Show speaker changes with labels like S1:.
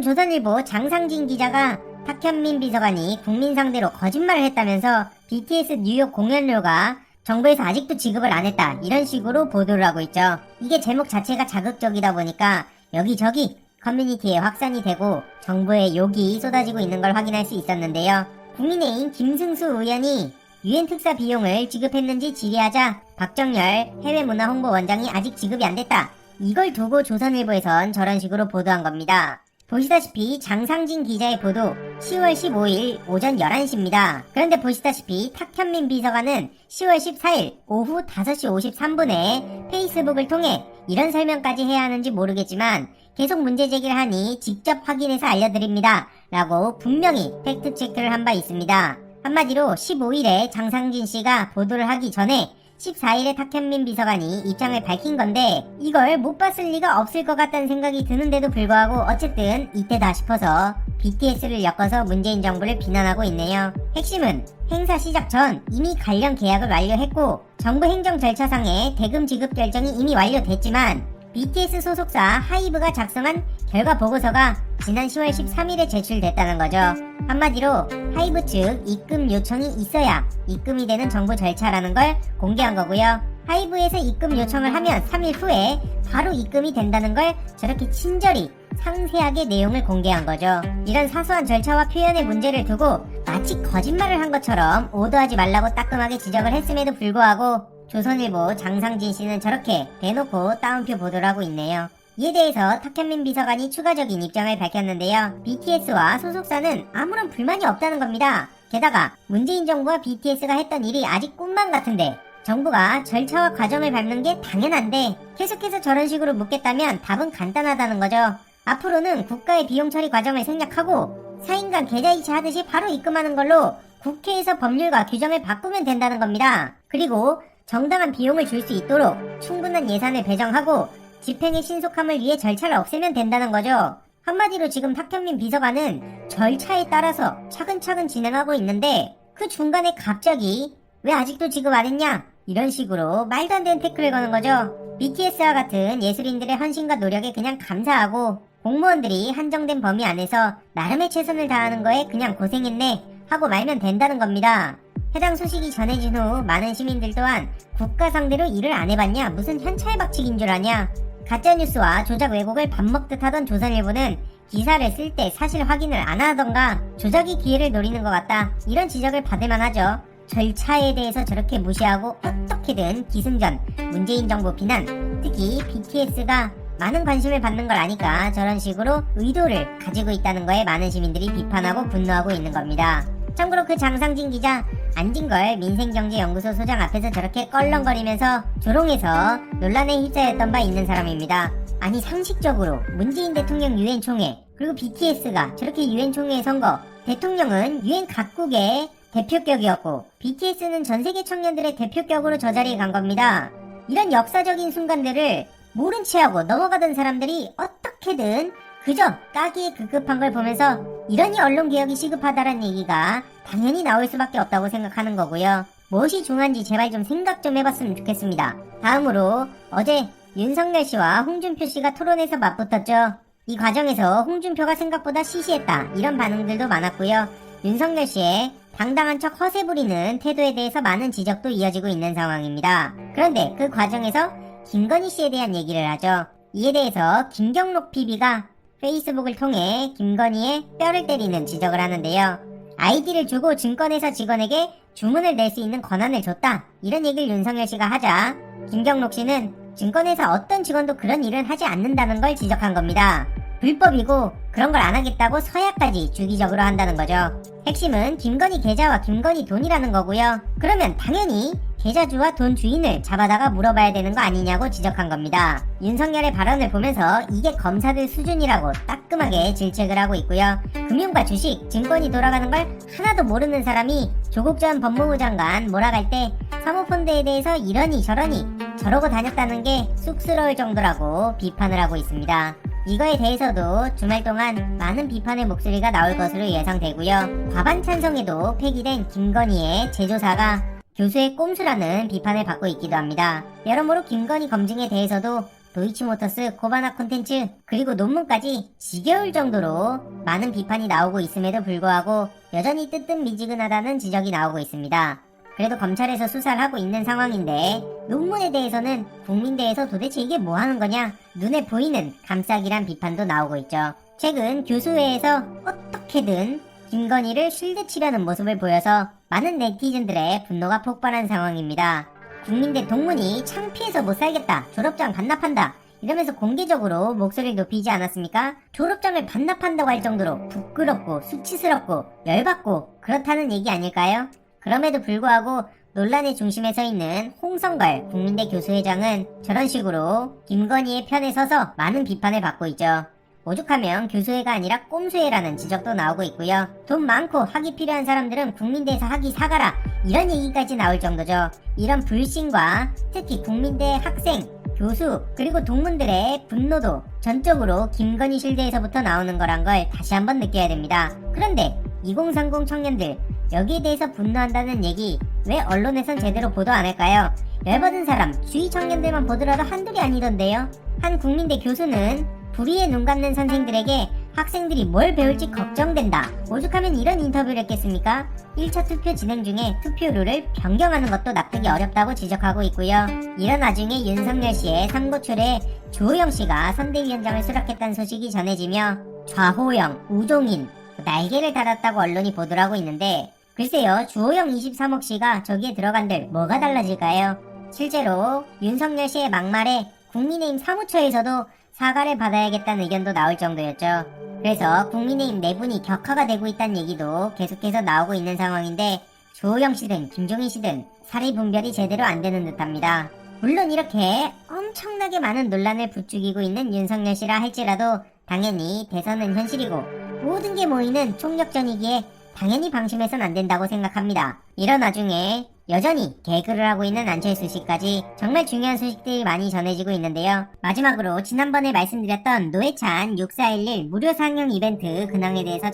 S1: 조선일보 장상진 기자가 탁현민 비서관이 국민 상대로 거짓말을 했다면서 BTS 뉴욕 공연료가 정부에서 아직도 지급을 안 했다, 이런 식으로 보도를 하고 있죠. 이게 제목 자체가 자극적이다 보니까 여기저기 커뮤니티에 확산이 되고 정부의 욕이 쏟아지고 있는 걸 확인할 수 있었는데요. 국민의힘 김승수 의원이 유엔 특사 비용을 지급했는지 질의하자 박정열 해외문화홍보원장이 아직 지급이 안 됐다, 이걸 두고 조선일보에선 저런 식으로 보도한 겁니다. 보시다시피 장상진 기자의 보도 10월 15일 오전 11시입니다. 그런데 보시다시피 탁현민 비서관은 10월 14일 오후 5시 53분에 페이스북을 통해 이런 설명까지 해야 하는지 모르겠지만 계속 문제 제기를 하니 직접 확인해서 알려드립니다 라고 분명히 팩트체크를 한 바 있습니다. 한마디로 15일에 장상진 씨가 보도를 하기 전에 14일에 탁현민 비서관이 입장을 밝힌 건데 이걸 못 봤을 리가 없을 것 같다는 생각이 드는데도 불구하고 어쨌든 이때다 싶어서 BTS를 엮어서 문재인 정부를 비난하고 있네요. 핵심은 행사 시작 전 이미 관련 계약을 완료했고 정부 행정 절차상의 대금 지급 결정이 이미 완료됐지만 BTS 소속사 하이브가 작성한 결과 보고서가 지난 10월 13일에 제출됐다는 거죠. 한마디로 하이브 측 입금 요청이 있어야 입금이 되는 정부 절차라는 걸 공개한 거고요. 하이브에서 입금 요청을 하면 3일 후에 바로 입금이 된다는 걸 저렇게 친절히 상세하게 내용을 공개한 거죠. 이런 사소한 절차와 표현의 문제를 두고 마치 거짓말을 한 것처럼 오도하지 말라고 따끔하게 지적을 했음에도 불구하고 조선일보 장상진 씨는 저렇게 대놓고 따옴표 보도를 하고 있네요. 이에 대해서 탁현민 비서관이 추가적인 입장을 밝혔는데요. BTS와 소속사는 아무런 불만이 없다는 겁니다. 게다가 문재인 정부와 BTS가 했던 일이 아직 꿈만 같은데 정부가 절차와 과정을 밟는 게 당연한데 계속해서 저런 식으로 묻겠다면 답은 간단하다는 거죠. 앞으로는 국가의 비용 처리 과정을 생략하고 사인간 계좌이체 하듯이 바로 입금하는 걸로 국회에서 법률과 규정을 바꾸면 된다는 겁니다. 그리고 정당한 비용을 줄 수 있도록 충분한 예산을 배정하고 집행의 신속함을 위해 절차를 없애면 된다는 거죠. 한마디로 지금 탁현민 비서관은 절차에 따라서 차근차근 진행하고 있는데 그 중간에 갑자기 왜 아직도 지급 안 했냐, 이런 식으로 말도 안 되는 태클을 거는 거죠. BTS와 같은 예술인들의 헌신과 노력에 그냥 감사하고 공무원들이 한정된 범위 안에서 나름의 최선을 다하는 거에 그냥 고생했네 하고 말면 된다는 겁니다. 해당 소식이 전해진 후 많은 시민들 또한 국가 상대로 일을 안 해봤냐, 무슨 현찰박치기인 줄 아냐, 가짜뉴스와 조작 왜곡을 밥 먹듯 하던 조선일보는 기사를 쓸 때 사실 확인을 안 하던가 조작의 기회를 노리는 것 같다, 이런 지적을 받을만 하죠. 절차에 대해서 저렇게 무시하고 어떻게든 기승전 문재인 정부 비난, 특히 BTS가 많은 관심을 받는 걸 아니까 저런 식으로 의도를 가지고 있다는 거에 많은 시민들이 비판하고 분노하고 있는 겁니다. 참고로 그 장상진 기자 안진걸 민생경제연구소 소장 앞에서 저렇게 껄렁거리면서 조롱해서 논란에 휩싸였던 바 있는 사람입니다. 아니 상식적으로 문재인 대통령 유엔 총회 그리고 BTS가 저렇게 유엔 총회에 선거, 대통령은 유엔 각국의 대표격이었고 BTS는 전세계 청년들의 대표격으로 저 자리에 간 겁니다. 이런 역사적인 순간들을 모른 체하고 넘어가던 사람들이 어떻게든 그저 까기에 급급한 걸 보면서 이러니 언론개혁이 시급하다는 얘기가 당연히 나올 수밖에 없다고 생각하는 거고요. 무엇이 중요한지 제발 좀 생각 좀 해봤으면 좋겠습니다. 다음으로 어제 윤석열 씨와 홍준표 씨가 토론에서 맞붙었죠. 이 과정에서 홍준표가 생각보다 시시했다, 이런 반응들도 많았고요. 윤석열 씨의 당당한 척 허세 부리는 태도에 대해서 많은 지적도 이어지고 있는 상황입니다. 그런데 그 과정에서 김건희 씨에 대한 얘기를 하죠. 이에 대해서 김경록 PB가 페이스북을 통해 김건희의 뼈를 때리는 지적을 하는데요. 아이디를 주고 증권회사 직원에게 주문을 낼 수 있는 권한을 줬다, 이런 얘기를 윤석열 씨가 하자 김경록 씨는 증권회사 어떤 직원도 그런 일은 하지 않는다는 걸 지적한 겁니다. 불법이고 그런 걸 안 하겠다고 서약까지 주기적으로 한다는 거죠. 핵심은 김건희 계좌와 김건희 돈이라는 거고요. 그러면 당연히 계좌주와 돈 주인을 잡아다가 물어봐야 되는 거 아니냐고 지적한 겁니다. 윤석열의 발언을 보면서 이게 검사들 수준이라고 따끔하게 질책을 하고 있고요. 금융과 주식, 증권이 돌아가는 걸 하나도 모르는 사람이 조국 전 법무부 장관 몰아갈 때 사모펀드에 대해서 이러니 저러니 저러고 다녔다는 게 쑥스러울 정도라고 비판을 하고 있습니다. 이거에 대해서도 주말 동안 많은 비판의 목소리가 나올 것으로 예상되고요. 과반 찬성에도 폐기된 김건희의 제조사가 교수의 꼼수라는 비판을 받고 있기도 합니다. 여러모로 김건희 검증에 대해서도 도이치모터스, 코바나 콘텐츠, 그리고 논문까지 지겨울 정도로 많은 비판이 나오고 있음에도 불구하고 여전히 뜨뜻미지근하다는 지적이 나오고 있습니다. 그래도 검찰에서 수사를 하고 있는 상황인데 논문에 대해서는 국민대에서 도대체 이게 뭐 하는 거냐, 눈에 보이는 감싸기란 비판도 나오고 있죠. 최근 교수회에서 어떻게든 김건희를 쉴드 치려는 모습을 보여서 많은 네티즌들의 분노가 폭발한 상황입니다. 국민대 동문이 창피해서 못 살겠다, 졸업장 반납한다 이러면서 공개적으로 목소리를 높이지 않았습니까? 졸업장을 반납한다고 할 정도로 부끄럽고 수치스럽고 열받고 그렇다는 얘기 아닐까요? 그럼에도 불구하고 논란의 중심에 서 있는 홍성걸 국민대 교수회장은 저런 식으로 김건희의 편에 서서 많은 비판을 받고 있죠. 오죽하면 교수회가 아니라 꼼수회라는 지적도 나오고 있고요. 돈 많고 학위 필요한 사람들은 국민대에서 학위 사가라 이런 얘기까지 나올 정도죠. 이런 불신과 특히 국민대 학생, 교수, 그리고 동문들의 분노도 전적으로 김건희 실드에서부터 나오는 거란 걸 다시 한번 느껴야 됩니다. 그런데 2030 청년들, 여기에 대해서 분노한다는 얘기 왜 언론에선 제대로 보도 안 할까요? 열받은 사람, 주위 청년들만 보더라도 한둘이 아니던데요. 한 국민대 교수는 불의에 눈 감는 선생들에게 학생들이 뭘 배울지 걱정된다, 오죽하면 이런 인터뷰를 했겠습니까? 1차 투표 진행 중에 투표룰을 변경하는 것도 납득이 어렵다고 지적하고 있고요. 이런 와중에 윤석열 씨의 삼고초례에 주호영 씨가 선대위원장을 수락했다는 소식이 전해지며 좌호영, 우종인, 날개를 달았다고 언론이 보도를 하고 있는데, 글쎄요, 주호영 23억 씨가 저기에 들어간들 뭐가 달라질까요? 실제로 윤석열 씨의 막말에 국민의힘 사무처에서도 사과를 받아야겠다는 의견도 나올 정도였죠. 그래서 국민의힘 내분이 격화가 되고 있다는 얘기도 계속해서 나오고 있는 상황인데, 주호영 씨든 김종인 씨든 사리 분별이 제대로 안 되는 듯합니다. 물론 이렇게 엄청나게 많은 논란을 부추기고 있는 윤석열 씨라 할지라도 당연히 대선은 현실이고 모든 게 모이는 총력전이기에 당연히 방심해선 안 된다고 생각합니다. 이런 와중에 여전히 개그를 하고 있는 안철수 씨까지 정말 중요한 소식들이 많이 전해지고 있는데요. 마지막으로 지난번에 말씀드렸던 노회찬 6411 무료 상영 이벤트 근황에 대해서